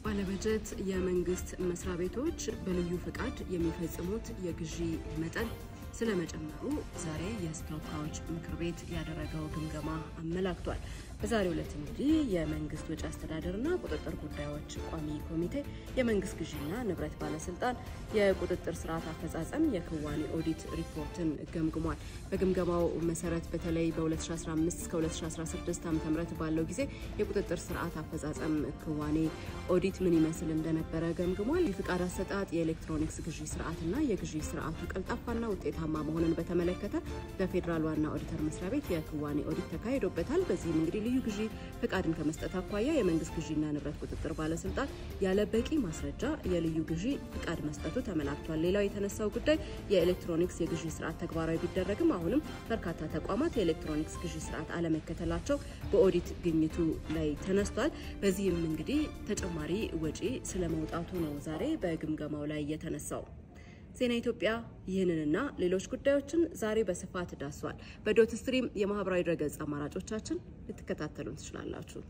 ባለበጀት የመንግስት መስሪያ ቤቶች በልዩ ፍቃድ የሚፈጽሙት የግዢ መጠን ስለመጨመሩ ዛሬ የስቶካዎች ምክር ቤት ያደረገው ግምገማ አመላክቷል። በዛሬው ዕለት እንግዲህ የመንግስት ወጪ አስተዳደርና ቁጥጥር ጉዳዮች ቋሚ ኮሚቴ የመንግስት ግዢና ንብረት ባለስልጣን የቁጥጥር ስርዓት አፈጻጸም የክዋኔ ኦዲት ሪፖርትን ገምግሟል። በግምገማው መሰረት በተለይ በ2015 እስከ 2016 ዓ.ም ባለው ጊዜ የቁጥጥር ስርዓት አፈጻጸም ክዋኔ ኦዲት ምን ይመስል እንደነበረ ገምግሟል። የፍቃድ አሰጣጥ፣ የኤሌክትሮኒክስ ግዢ ስርዓትና የግዢ ስርዓቱ ቀልጣፋና ውጤታማ መሆኑን በተመለከተ በፌደራል ዋና ኦዲተር መስሪያ ቤት የክዋኔ ኦዲት ተካሂዶበታል። በዚህም እንግዲህ ልዩ ግዢ ፍቃድን ከመስጠት አኳያ የመንግስት ግዢና ንብረት ቁጥጥር ባለስልጣን ያለ በቂ ማስረጃ የልዩ ግዢ ፍቃድ መስጠቱ ተመላክቷል። ሌላው የተነሳው ጉዳይ የኤሌክትሮኒክስ የግዢ ስርዓት ተግባራዊ ቢደረግም አሁንም በርካታ ተቋማት የኤሌክትሮኒክስ ግዢ ስርዓት አለመከተላቸው በኦዲት ግኝቱ ላይ ተነስቷል። በዚህም እንግዲህ ተጨማሪ ወጪ ስለመውጣቱ ነው ዛሬ በግምገማው ላይ የተነሳው። ዜና ኢትዮጵያ ይህንንና ሌሎች ጉዳዮችን ዛሬ በስፋት ዳስሷል። በዶት ስትሪም የማህበራዊ ድረገጽ አማራጮቻችን ልትከታተሉን ትችላላችሁ።